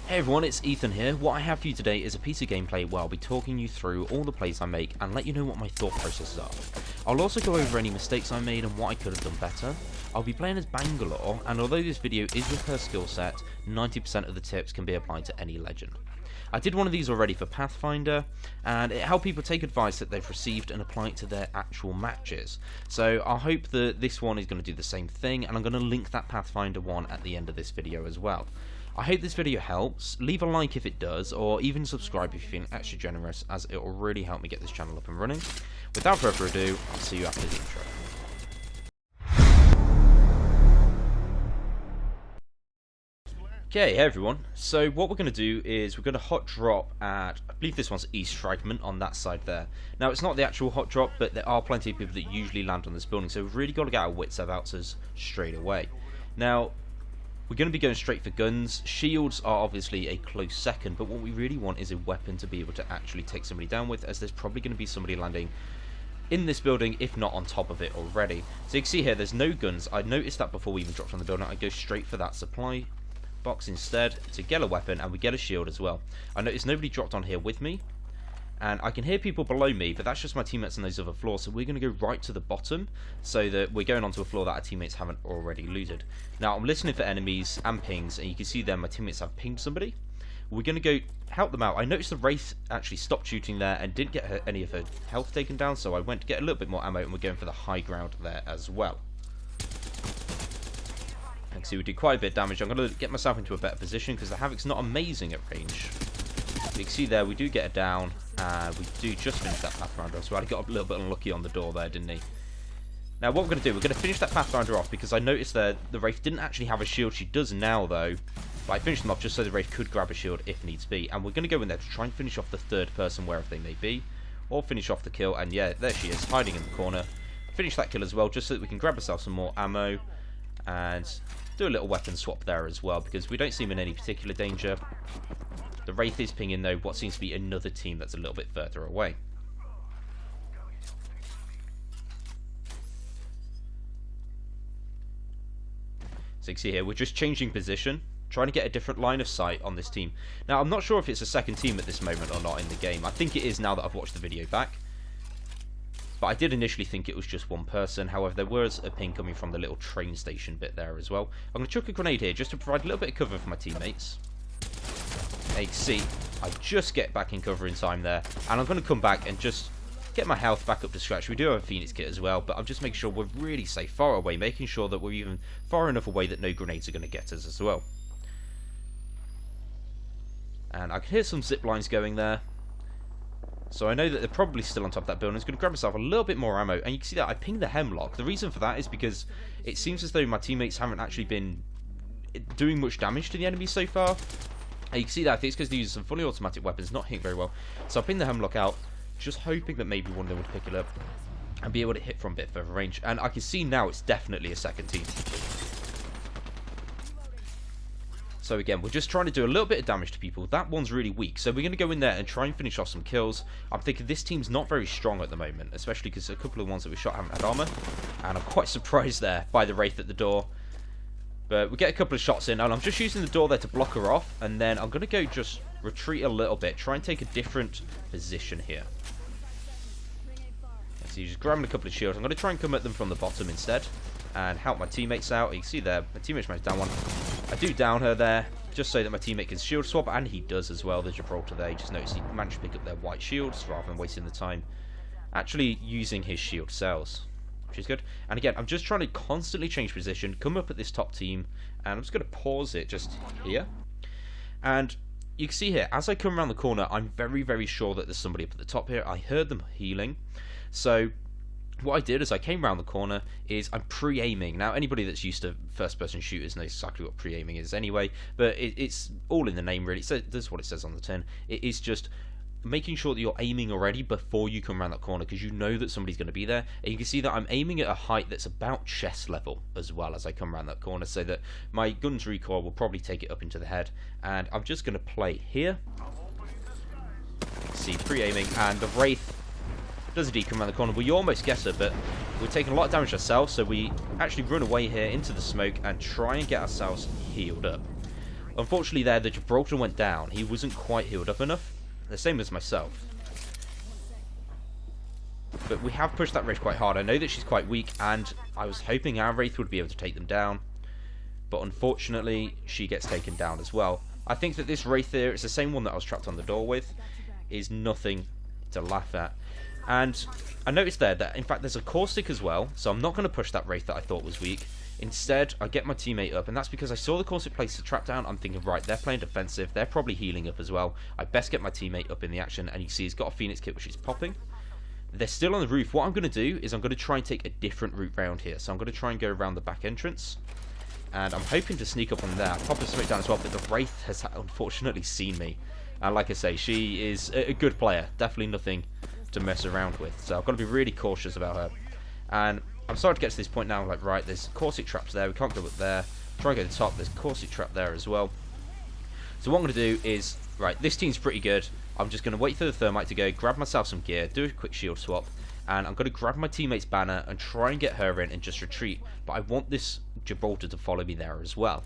Hey everyone, it's Ethan here. What I have for you today is a piece of gameplay where I'll be talking you through all the plays I make and let you know what my thought processes are. I'll also go over any mistakes I made and what I could have done better. I'll be playing as Bangalore, and although this video is with her skill set, 90% of the tips can be applied to any legend. I did one of these already for Pathfinder, and it helped people take advice that they've received and apply it to their actual matches. So I hope that this one is going to do the same thing, and I'm going to link that Pathfinder one at the end of this video as well. I hope this video helps. Leave a like if it does, or even subscribe if you're feeling extra generous, as it will really help me get this channel up and running. Without further ado, I'll see you after the intro. Okay, hey everyone. So what we're going to do is we're going to hot drop at, I believe this one's East Fragment on that side there. Now it's not the actual hot drop, but there are plenty of people that usually land on this building, so we've really got to get our wits about us straight away. Now, we're going to be going straight for guns. Shields are obviously a close second, but what we really want is a weapon to be able to actually take somebody down with, as there's probably going to be somebody landing in this building, if not on top of it already. So you can see here, there's no guns. I noticed that before we even dropped on the building. I go straight for that supply box instead to get a weapon, and we get a shield as well. I noticed nobody dropped on here with me, and I can hear people below me, but that's just my teammates on those other floors, so we're going to go right to the bottom so that we're going onto a floor that our teammates haven't already looted. Now, I'm listening for enemies and pings, and you can see there my teammates have pinged somebody. We're going to go help them out. I noticed the Wraith actually stopped shooting there and didn't get any of her health taken down, so I went to get a little bit more ammo, and we're going for the high ground there as well. You can see we did quite a bit of damage. I'm going to get myself into a better position because the Havoc's not amazing at range. You can see there, we do get her down, and we do just finish that Pathfinder off. So I got a little bit unlucky on the door there, didn't he? Now what we're going to do, we're going to finish that Pathfinder off, because I noticed there the Wraith didn't actually have a shield. She does now though, but I finished them off just so the Wraith could grab a shield if needs be. And we're going to go in there to try and finish off the third person wherever they may be, or finish off the kill. And yeah, there she is, hiding in the corner. Finish that kill as well, just so that we can grab ourselves some more ammo and do a little weapon swap there as well, because we don't seem in any particular danger. The Wraith is pinging though what seems to be another team that's a little bit further away. So you can see here, we're just changing position, trying to get a different line of sight on this team. Now, I'm not sure if it's a second team at this moment or not in the game. I think it is now that I've watched the video back. But I did initially think it was just one person. However, there was a ping coming from the little train station bit there as well. I'm going to chuck a grenade here just to provide a little bit of cover for my teammates. You can see, I just get back in cover in time there, and I'm going to come back and just get my health back up to scratch. We do have a Phoenix kit as well, but I'm just making sure we're really safe, far away, making sure that we're even far enough away that no grenades are going to get us as well. And I can hear some zip lines going there, so I know that they're probably still on top of that building. I'm going to grab myself a little bit more ammo, and you can see that I pinged the Hemlock. The reason for that is because it seems as though my teammates haven't actually been doing much damage to the enemy so far. And you can see that I think it's because they use some fully automatic weapons, not hitting very well. So I pinged the Hemlock out, just hoping that maybe one of them would pick it up and be able to hit from a bit further range. And I can see now it's definitely a second team. So again, we're just trying to do a little bit of damage to people. That one's really weak, so we're going to go in there and try and finish off some kills. I'm thinking this team's not very strong at the moment, especially because a couple of ones that we shot haven't had armor. And I'm quite surprised there by the Wraith at the door. But we get a couple of shots in, and I'm just using the door there to block her off, and then I'm going to go just retreat a little bit, try and take a different position here. So you're just grabbing a couple of shields. I'm going to try and come at them from the bottom instead, and help my teammates out. You can see there, my teammate's managed down one. I do down her there, just so that my teammate can shield swap, and he does as well. There's Gibraltar there. You just notice he managed to pick up their white shields, rather than wasting the time actually using his shield cells, which is good. And again, I'm just trying to constantly change position, come up at this top team, and I'm just going to pause it just here. And you can see here, as I come around the corner, I'm very, very sure that there's somebody up at the top here. I heard them healing. So what I did as I came around the corner is I'm pre-aiming. Now, anybody that's used to first-person shooters knows exactly what pre-aiming is anyway, but it's all in the name, really. So this is what it says on the tin. It is just making sure that you're aiming already before you come around that corner, because you know that somebody's going to be there. And you can see that I'm aiming at a height that's about chest level as well as I come around that corner, so that my gun's recoil will probably take it up into the head. And I'm just going to play here. See, pre-aiming, and the Wraith does indeed come around the corner. We almost get her, but we're taking a lot of damage ourselves, so we actually run away here into the smoke and try and get ourselves healed up. Unfortunately there, the Gibraltar went down. He wasn't quite healed up enough. The same as myself. But we have pushed that Wraith quite hard. I know that she's quite weak, and I was hoping our Wraith would be able to take them down. But unfortunately, she gets taken down as well. I think that this Wraith here, it's the same one that I was trapped on the door with, is nothing to laugh at. And I noticed there that, in fact, there's a Caustic as well, so I'm not going to push that Wraith that I thought was weak. Instead, I get my teammate up, and that's because I saw the Caustic place the trap down. I'm thinking, right, they're playing defensive, they're probably healing up as well. I best get my teammate up in the action, and you see he's got a Phoenix kit, which is popping. They're still on the roof. What I'm going to do is I'm going to try and take a different route round here. So I'm going to try and go around the back entrance. And I'm hoping to sneak up on that. Pop a smoke down as well, but the Wraith has unfortunately seen me. And like I say, she is a good player. Definitely nothing to mess around with. So I've got to be really cautious about her. And I'm starting to get to this point now, like, right, there's Caustic traps there. We can't go up there. Try and go to the top. There's Caustic trap there as well. So what I'm going to do is, right, this team's pretty good. I'm just going to wait for the Thermite to go, grab myself some gear, do a quick shield swap, and I'm going to grab my teammate's banner and try and get her in and just retreat. But I want this Gibraltar to follow me there as well.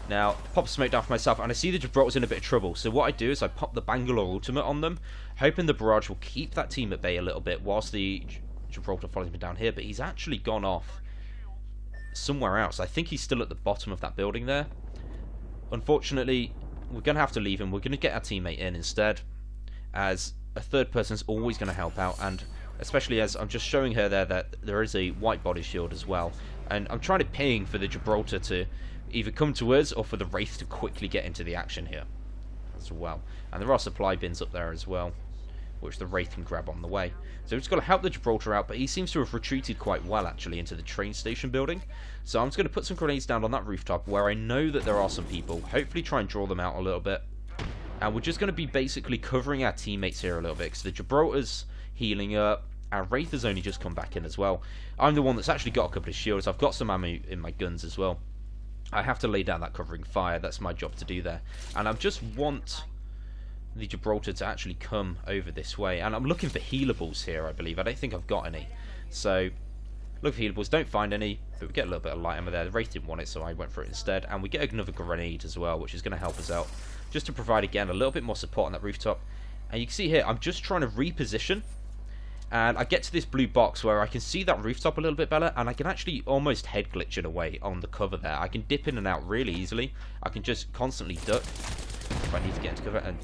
Now, pop smoke down for myself, and I see the Gibraltar's in a bit of trouble. So what I do is I pop the Bangalore ultimate on them, hoping the barrage will keep that team at bay a little bit whilst the Gibraltar follows me down here. But he's actually gone off somewhere else. I think he's still at the bottom of that building there. Unfortunately, we're going to have to leave him. We're going to get our teammate in instead, as a third person's always going to help out, and especially as I'm just showing her there that there is a white body shield as well. And I'm trying to ping for the Gibraltar to either come to us or for the Wraith to quickly get into the action here as well. And there are supply bins up there as well, which the Wraith can grab on the way. So we've just got to help the Gibraltar out, but he seems to have retreated quite well actually into the train station building. So I'm just going to put some grenades down on that rooftop where I know that there are some people, hopefully try and draw them out a little bit. And we're just going to be basically covering our teammates here a little bit, because the Gibraltar's healing up, our Wraith has only just come back in as well. I'm the one that's actually got a couple of shields, I've got some ammo in my guns as well. I have to lay down that covering fire, that's my job to do there. And I just want the Gibraltar to actually come over this way, and I'm looking for healables here, I believe. I don't think I've got any, so look for healables, don't find any, but we get a little bit of light ammo there. The Wraith didn't want it, so I went for it instead, and we get another grenade as well, which is going to help us out, just to provide again a little bit more support on that rooftop. And you can see here, I'm just trying to reposition, and I get to this blue box where I can see that rooftop a little bit better, and I can actually almost head glitch it away on the cover there. I can dip in and out really easily. I can just constantly duck if I need to get into cover, and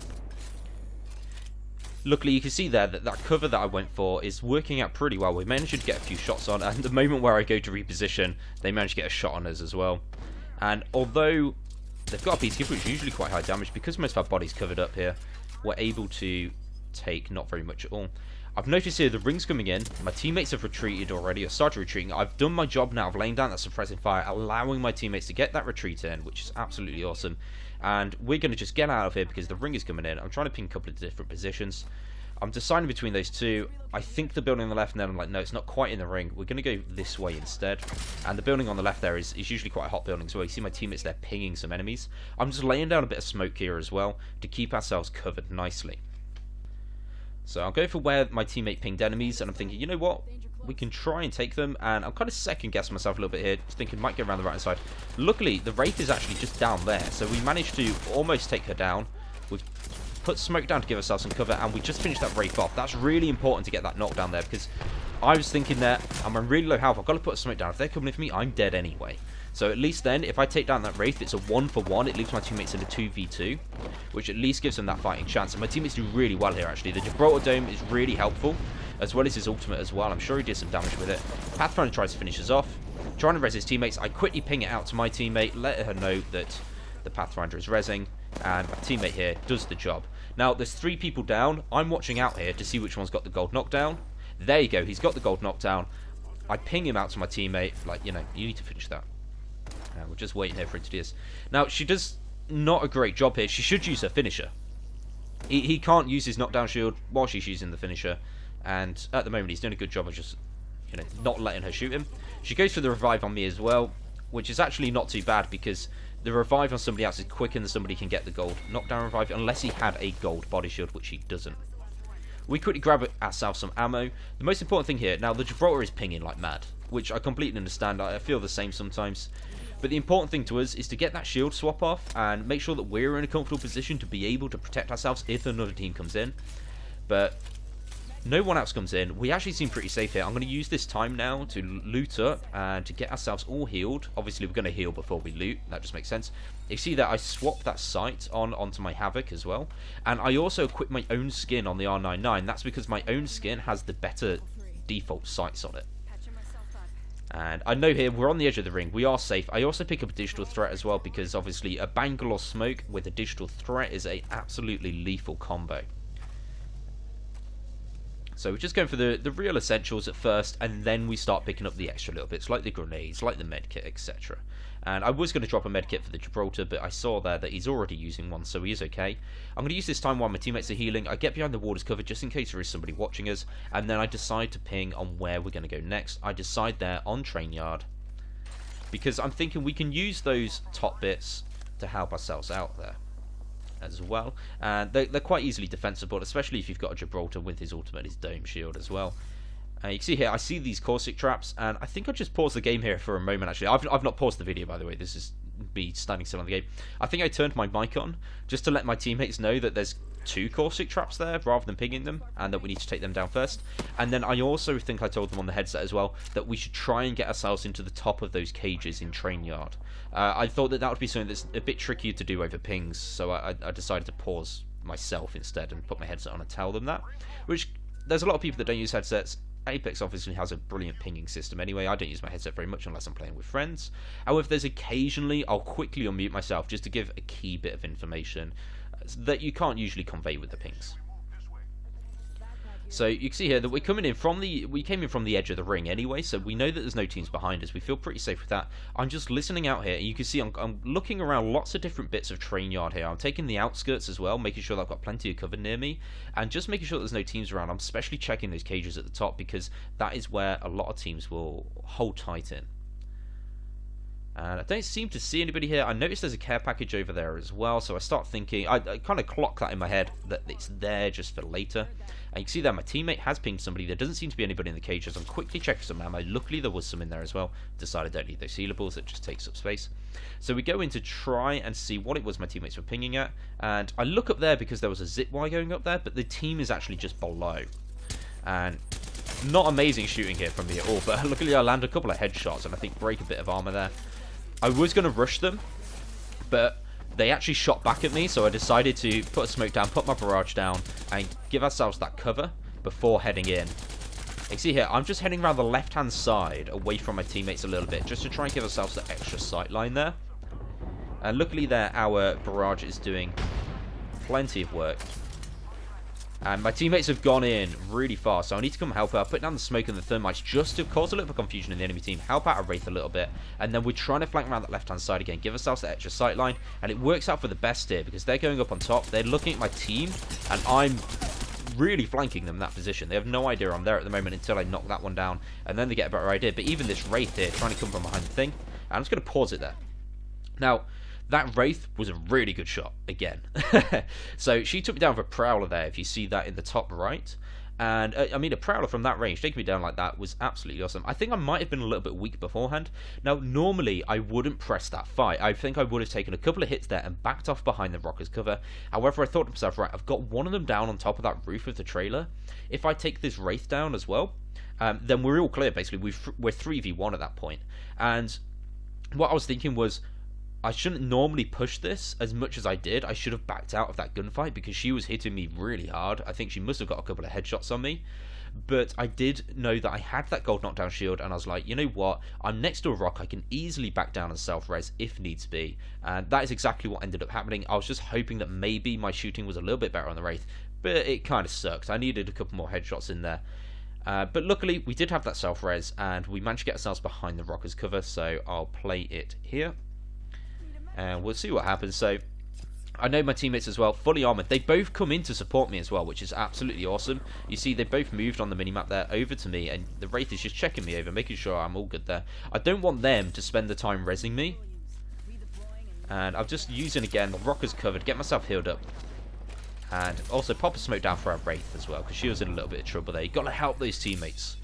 luckily you can see there that that cover that I went for is working out pretty well. We managed to get a few shots on, and the moment where I go to reposition, they managed to get a shot on us as well. And although they've got a peacekeeper, which is usually quite high damage, because most of our body's covered up here, we're able to take not very much at all. I've noticed here the ring's coming in. My teammates have retreated already, or started retreating. I've done my job now of laying down that suppressing fire, allowing my teammates to get that retreat in, which is absolutely awesome. And we're going to just get out of here because the ring is coming in. I'm trying to ping a couple of different positions. I'm deciding between those two. I think the building on the left, and then I'm like, no, it's not quite in the ring. We're going to go this way instead. And the building on the left there is usually quite a hot building as well. You see my teammates there pinging some enemies. I'm just laying down a bit of smoke here as well to keep ourselves covered nicely. So I'll go for where my teammate pinged enemies, and I'm thinking, you know what? We can try and take them, and I'm kind of second-guessing myself a little bit here, just thinking might go around the right side. Luckily, the Wraith is actually just down there, so we managed to almost take her down. We've put smoke down to give ourselves some cover, and we just finished that Wraith off. That's really important to get that knockdown there, because I was thinking that I'm on really low health. I've got to put smoke down. If they're coming in for me, I'm dead anyway. So at least then, if I take down that Wraith, it's a 1-for-1. It leaves my teammates in a 2v2, which at least gives them that fighting chance. And my teammates do really well here, actually. The Gibraltar Dome is really helpful, as well as his ultimate as well. I'm sure he did some damage with it. Pathfinder tries to finish us off, trying to res his teammates. I quickly ping it out to my teammate, let her know that the Pathfinder is resing, and my teammate here does the job. Now, there's 3 people down. I'm watching out here to see which one's got the gold knockdown. There you go, he's got the gold knockdown. I ping him out to my teammate, like, you know, you need to finish that. We're just waiting here for him to do this. Now, she does not a great job here. She should use her finisher. He can't use his knockdown shield while she's using the finisher. And at the moment, he's doing a good job of just, you know, not letting her shoot him. She goes for the revive on me as well, which is actually not too bad, because the revive on somebody else is quicker than somebody can get the gold knockdown revive, unless he had a gold body shield, which he doesn't. We quickly grab ourselves some ammo. The most important thing here, now the Gibraltar is pinging like mad, which I completely understand. I feel the same sometimes. But the important thing to us is to get that shield swap off and make sure that we're in a comfortable position to be able to protect ourselves if another team comes in. But no one else comes in. We actually seem pretty safe here. I'm going to use this time now to loot up and to get ourselves all healed. Obviously, we're going to heal before we loot. That just makes sense. You see that I swapped that sight onto my Havoc as well. And I also equipped my own skin on the R99. That's because my own skin has the better default sights on it. And I know here we're on the edge of the ring. We are safe. I also pick up a digital threat as well because obviously a Bangalore smoke with a digital threat is a absolutely lethal combo. So we're just going for the real essentials at first, and then we start picking up the extra little bits, like the grenades, like the medkit, etc. And I was going to drop a medkit for the Gibraltar, but I saw there that he's already using one, so he is okay. I'm going to use this time while my teammates are healing. I get behind the water's cover just in case there is somebody watching us, and then I decide to ping on where we're going to go next. I decide there on train yard, because I'm thinking we can use those top bits to help ourselves out there as well, and they're quite easily defensible, especially if you've got a Gibraltar with his ultimate, his dome shield as well. You can see here, I see these caustic traps, and I think I'll just pause the game here for a moment. Actually, I've not paused the video, by the way. This is me standing still on the game. I think I turned my mic on just to let my teammates know that there's 2 caustic traps there rather than pinging them, and that we need to take them down first. And then I also think I told them on the headset as well that we should try and get ourselves into the top of those cages in train yard. I thought that would be something that's a bit trickier to do over pings, so I decided to pause myself instead and put my headset on and tell them that. Which, there's a lot of people that don't use headsets. Apex obviously has a brilliant pinging system anyway. I don't use my headset very much unless I'm playing with friends. However, there's occasionally I'll quickly unmute myself just to give a key bit of information that you can't usually convey with the pings. So you can see here that we're coming in from we came in from the edge of the ring anyway, so we know that there's no teams behind us. We feel pretty safe with that. I'm just listening out here, and you can see I'm looking around lots of different bits of train yard here. I'm taking the outskirts as well, making sure that I've got plenty of cover near me, and just making sure that there's no teams around. I'm especially checking those cages at the top because that is where a lot of teams will hold tight in. And I don't seem to see anybody here. I noticed there's a care package over there as well, so I start thinking, I kind of clock that in my head, that it's there just for later. And you can see that my teammate has pinged somebody. There doesn't seem to be anybody in the cages. I'm quickly checking some ammo. Luckily, there was some in there as well. Decided I don't need those healables. It just takes up space. So we go in to try and see what it was my teammates were pinging at. And I look up there because there was a zip wire going up there, but the team is actually just below. And not amazing shooting here from me at all, but luckily I land a couple of headshots and I think break a bit of armor there. I was going to rush them, but they actually shot back at me, so I decided to put a smoke down, put my barrage down, and give ourselves that cover before heading in. You see here, I'm just heading around the left-hand side, away from my teammates a little bit, just to try and give ourselves that extra sight line there. And luckily there, our barrage is doing plenty of work. And my teammates have gone in really fast, so I need to come help out, put down the smoke and the thermites just to cause a little bit of confusion in the enemy team, help out a Wraith a little bit, and then we're trying to flank around that left-hand side again, give ourselves that extra sight line, and it works out for the best here, because they're going up on top, they're looking at my team, and I'm really flanking them in that position. They have no idea I'm there at the moment until I knock that one down, and then they get a better idea. But even this Wraith here, trying to come from behind the thing, I'm just going to pause it there. Now, that Wraith was a really good shot, again. So she took me down with a Prowler there, if you see that in the top right. And, I mean, a Prowler from that range, taking me down like that, was absolutely awesome. I think I might have been a little bit weak beforehand. Now, normally, I wouldn't press that fight. I think I would have taken a couple of hits there and backed off behind the Rocker's cover. However, I thought to myself, right, I've got one of them down on top of that roof of the trailer. If I take this Wraith down as well, then we're all clear, basically. We're 3v1 at that point. And what I was thinking was, I shouldn't normally push this as much as I did. I should have backed out of that gunfight because she was hitting me really hard. I think she must have got a couple of headshots on me. But I did know that I had that gold knockdown shield, and I was like, you know what? I'm next to a rock. I can easily back down and self-res if needs be. And that is exactly what ended up happening. I was just hoping that maybe my shooting was a little bit better on the Wraith, but it kind of sucked. I needed a couple more headshots in there. But luckily, we did have that self-res, and we managed to get ourselves behind the Rocker's cover, so I'll play it here. And we'll see what happens. So I know my teammates as well, fully armored. They both come in to support me as well, which is absolutely awesome. You see, they both moved on the minimap there over to me, and the Wraith is just checking me over, making sure I'm all good there. I don't want them to spend the time rezzing me. And I'm just using, again, the Rocker's cover to get myself healed up. And also pop a smoke down for our Wraith as well, because she was in a little bit of trouble there. You've got to help those teammates.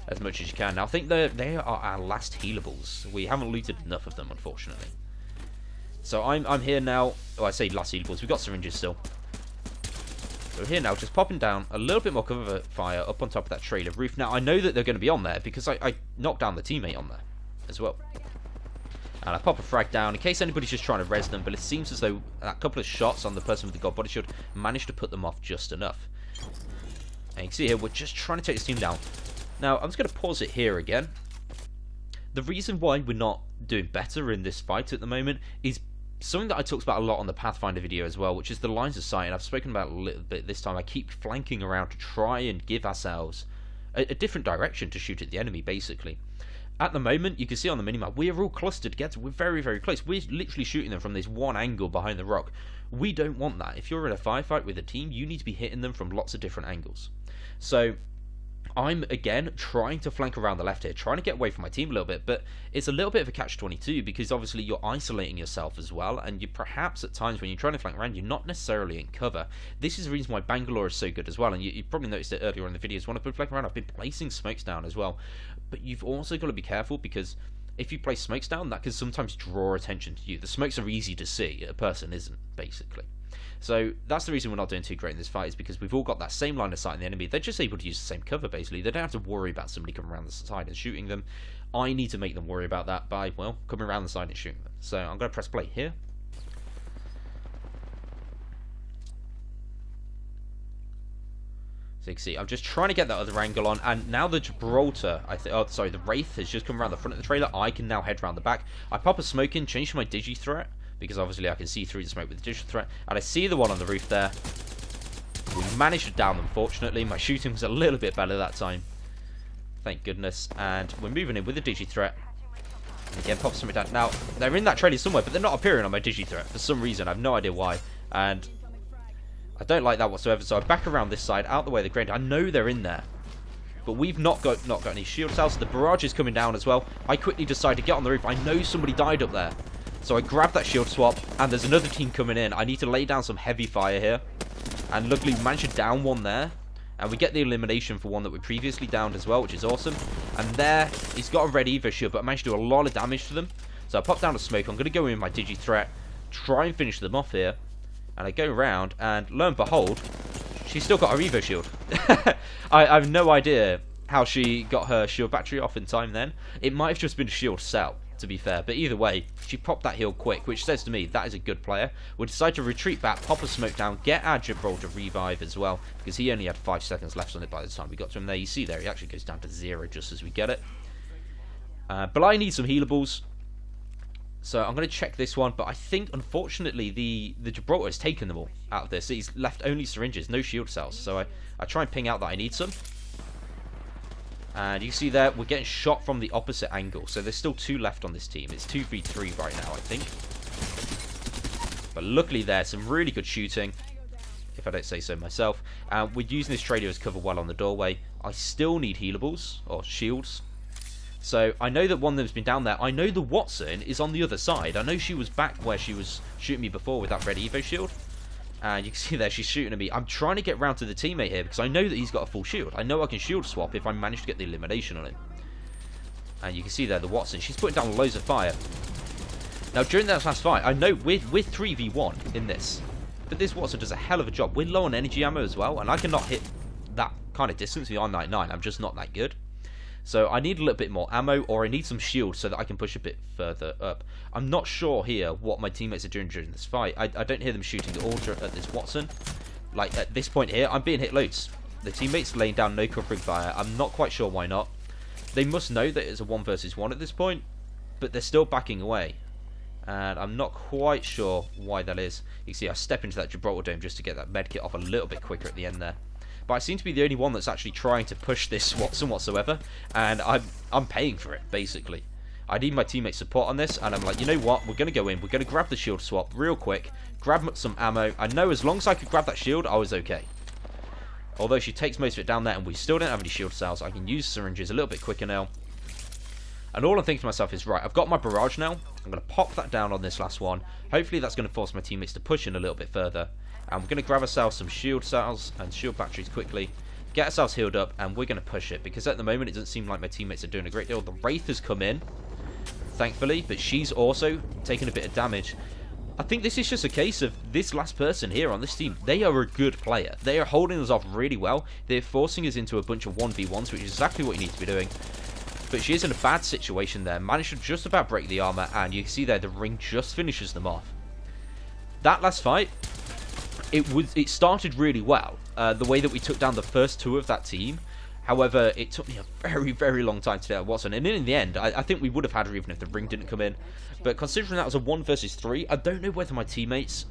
as much as you can. Now, I think they are our last healables. We haven't looted enough of them, unfortunately. So I'm here now. Oh, I say last healables. We've got syringes still. So we're here now, just popping down a little bit more cover fire up on top of that trailer roof. Now, I know that they're going to be on there because I knocked down the teammate on there as well. And I pop a frag down in case anybody's just trying to res them, but it seems as though that couple of shots on the person with the God Body Shield managed to put them off just enough. And you can see here, we're just trying to take this team down. Now, I'm just going to pause it here again. The reason why we're not doing better in this fight at the moment is something that I talked about a lot on the Pathfinder video as well, which is the lines of sight, and I've spoken about it a little bit this time. I keep flanking around to try and give ourselves a different direction to shoot at the enemy, basically. At the moment, you can see on the minimap, we are all clustered together. We're very, very close. We're literally shooting them from this one angle behind the rock. We don't want that. If you're in a firefight with a team, you need to be hitting them from lots of different angles. So I'm, again, trying to flank around the left here, trying to get away from my team a little bit, but it's a little bit of a catch-22 because obviously you're isolating yourself as well, and you perhaps at times when you're trying to flank around, you're not necessarily in cover. This is the reason why Bangalore is so good as well, and you probably noticed it earlier in the videos. When I've been flanking around, I've been placing smokes down as well, but you've also got to be careful because if you place smokes down, that can sometimes draw attention to you. The smokes are easy to see, a person isn't, basically. So that's the reason we're not doing too great in this fight, is because we've all got that same line of sight in the enemy. They're just able to use the same cover, basically. They don't have to worry about somebody coming around the side and shooting them. I need to make them worry about that by, well, coming around the side and shooting them. So I'm going to press play here. So you can see, I'm just trying to get that other angle on, and now the Gibraltar, the Wraith has just come around the front of the trailer. I can now head around the back. I pop a smoke in, change to my Digi-Threat, because obviously I can see through the smoke with the Digital Threat, and I see the one on the roof there. We managed to down them, fortunately. My shooting was a little bit better that time. Thank goodness. And we're moving in with the Digi-Threat. And again, pop something down. Now, they're in that trailer somewhere, but they're not appearing on my Digi-Threat for some reason. I have no idea why. And I don't like that whatsoever, so I back around this side, out the way of the grenade. I know they're in there, but we've not got any shield cells. The barrage is coming down as well. I quickly decide to get on the roof. I know somebody died up there. So I grab that shield swap, and there's another team coming in. I need to lay down some heavy fire here. And luckily, we managed to down one there. And we get the elimination for one that we previously downed as well, which is awesome. And there, he's got a red Evo shield, but I managed to do a lot of damage to them. So I pop down a smoke. I'm going to go in with my Digi-Threat, try and finish them off here. And I go around, and lo and behold, she's still got her Evo shield. I have no idea how she got her shield battery off in time then. It might have just been a shield cell, to be fair, but either way, she popped that heal quick, which says to me that is a good player. We'll decide to retreat back, pop a smoke down, get our Gibraltar revive as well, because he only had 5 seconds left on it by the time we got to him there. You see there, he actually goes down to 0 just as we get it. But I need some healables, so I'm going to check this one, but I think, unfortunately, the Gibraltar has taken them all out of this. He's left only syringes, no shield cells, so I try and ping out that I need some. And you see there, we're getting shot from the opposite angle. So there's still 2 left on this team. It's 2v3 right now, I think. But luckily there's some really good shooting, if I don't say so myself. We're using this trader as cover well on the doorway. I still need healables, or shields. So I know that one of them's been down there. I know the Watson is on the other side. I know she was back where she was shooting me before with that red Evo shield. And you can see there, she's shooting at me. I'm trying to get round to the teammate here because I know that he's got a full shield. I know I can shield swap if I manage to get the elimination on him. And you can see there, the Watson, she's putting down loads of fire. Now, during that last fight, I know we're 3v1 in this. But this Watson does a hell of a job. We're low on energy ammo as well, and I cannot hit that kind of distance with the R99. I'm just not that good. So I need a little bit more ammo, or I need some shield so that I can push a bit further up. I'm not sure here what my teammates are doing during this fight. I don't hear them shooting at all at this Watson. Like, at this point here, I'm being hit loads. The teammates laying down no covering fire. I'm not quite sure why not. They must know that it's a 1 versus 1 at this point, but they're still backing away. And I'm not quite sure why that is. You can see I step into that Gibraltar dome just to get that medkit off a little bit quicker at the end there. But I seem to be the only one that's actually trying to push this Watson whatsoever, and I'm paying for it, basically. I need my teammates' support on this, and I'm like, you know what, we're going to go in, we're going to grab the shield swap real quick, grab some ammo. I know as long as I could grab that shield, I was okay. Although she takes most of it down there, and we still don't have any shield cells, I can use syringes a little bit quicker now. And all I'm thinking to myself is, right, I've got my barrage now, I'm going to pop that down on this last one. Hopefully that's going to force my teammates to push in a little bit further. And we're going to grab ourselves some shield cells and shield batteries quickly. get ourselves healed up, and we're going to push it, because at the moment it doesn't seem like my teammates are doing a great deal. The Wraith has come in, thankfully, but she's also taken a bit of damage. I think this is just a case of this last person here on this team. They are a good player. They are holding us off really well. They're forcing us into a bunch of 1v1s, which is exactly what you need to be doing. But she is in a bad situation there. Managed to just about break the armor, and you can see there the ring just finishes them off. That last fight, it started really well. The way that we took down the first two of that team. However, it took me a very, very long time to get Watson. And in the end, I think we would have had her even if the ring didn't come in. But considering that was a 1 versus 3, I don't know whether my teammates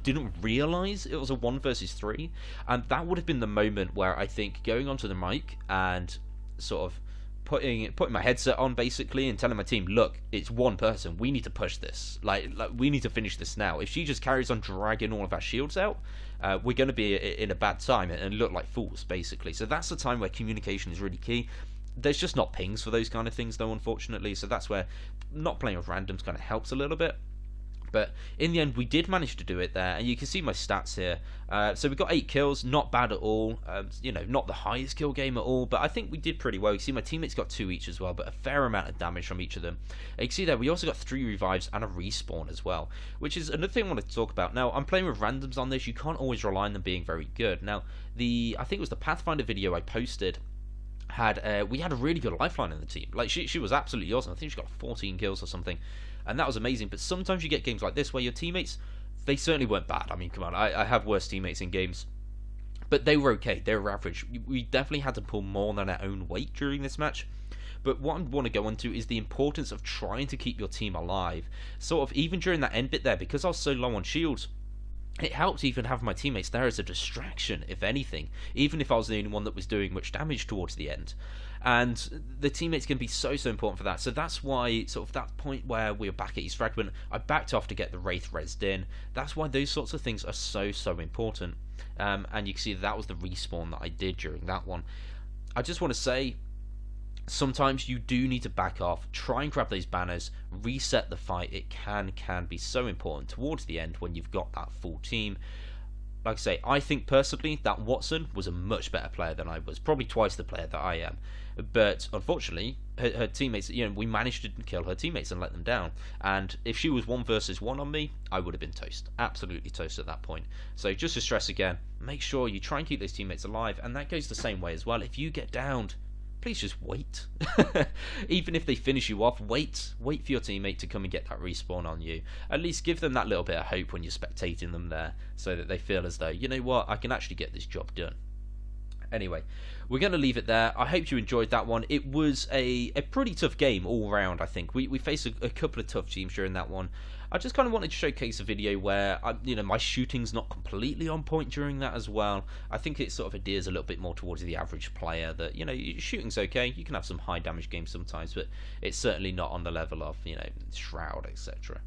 didn't realise it was a 1 versus 3. And that would have been the moment where I think going onto the mic and sort of putting my headset on basically and telling my team, look, it's one person, we need to push this, like we need to finish this now. If she just carries on dragging all of our shields out, we're going to be in a bad time and look like fools basically. So that's the time where communication is really key. There's just not pings for those kind of things though, unfortunately, so that's where not playing with randoms kind of helps a little bit. But in the end, we did manage to do it there, and you can see my stats here. So we got 8 kills, not bad at all. You know, not the highest kill game at all, but I think we did pretty well. You see my teammates got 2 each as well, but a fair amount of damage from each of them. And you can see there, we also got 3 revives and a respawn as well, which is another thing I want to talk about. Now, I'm playing with randoms on this. You can't always rely on them being very good. Now, I think it was the Pathfinder video I posted. We had a really good lifeline in the team. Like she was absolutely awesome. I think she got 14 kills or something, and that was amazing. But sometimes you get games like this where your teammates, they certainly weren't bad. I mean, come on, I have worse teammates in games, but they were okay. They were average. We definitely had to pull more than our own weight during this match. But what I want to go on to is the importance of trying to keep your team alive. Sort of even during that end bit there, because I was so low on shields, it helped even have my teammates there as a distraction, if anything, even if I was the only one that was doing much damage towards the end. And the teammates can be so important for that. So that's why, sort of that point where we were back at East Fragment, I backed off to get the Wraith rezzed in. That's why those sorts of things are so important. And you can see that was the respawn that I did during that one. I just want to say, sometimes you do need to back off, try and grab those banners, reset the fight. It can be so important towards the end when you've got that full team. Like I say, I think personally that Watson was a much better player than I was, probably twice the player that I am. But unfortunately, her teammates, you know, we managed to kill her teammates and let them down. And if she was 1 versus 1 on me, I would have been toast, absolutely toast at that point. So just to stress again, make sure you try and keep those teammates alive, and that goes the same way as well. If you get downed, please just wait. Even if they finish you off, wait for your teammate to come and get that respawn on you. At least give them that little bit of hope when you're spectating them there, so that they feel as though, you know what, I can actually get this job done. Anyway, we're going to leave it there. I hope you enjoyed that one. It was a pretty tough game all round, I think. We faced a couple of tough teams during that one. I just kind of wanted to showcase a video where, my shooting's not completely on point during that as well. I think it sort of adheres a little bit more towards the average player that, your shooting's okay. You can have some high damage games sometimes, but it's certainly not on the level of, Shroud, etc.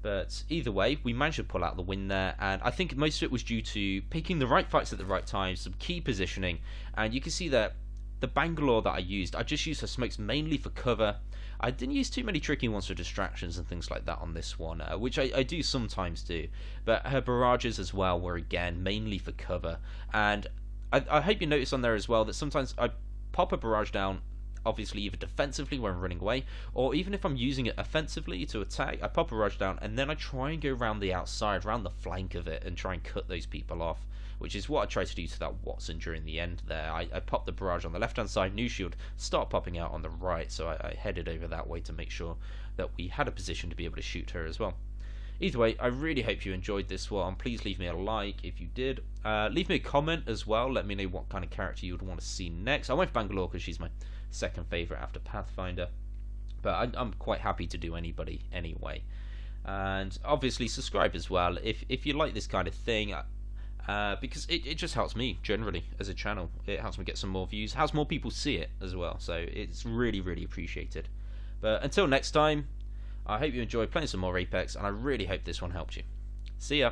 But either way, we managed to pull out the win there, and I think most of it was due to picking the right fights at the right time, some key positioning, and you can see that the Bangalore that I just used her smokes mainly for cover. I didn't use too many tricky ones for distractions and things like that on this one, which I do sometimes do, but her barrages as well were again mainly for cover, and I hope you notice on there as well that sometimes I pop a barrage down, obviously either defensively when I'm running away, or even if I'm using it offensively to attack, I pop a barrage down and then I try and go around the outside, around the flank of it, and try and cut those people off, which is what I tried to do to that Watson during the end there. I popped the barrage on the left hand side, new shield start popping out on the right, so I headed over that way to make sure that we had a position to be able to shoot her as well. Either way, I really hope you enjoyed this one. Please leave me a like if you did. Leave me a comment as well. Let me know what kind of character you would want to see next. I went for Bangalore because she's my second favourite after Pathfinder. But I'm quite happy to do anybody anyway. And obviously subscribe as well if you like this kind of thing. Because it just helps me generally as a channel. It helps me get some more views. Helps more people see it as well. So it's really appreciated. But until next time, I hope you enjoy playing some more Apex, and I really hope this one helped you. See ya!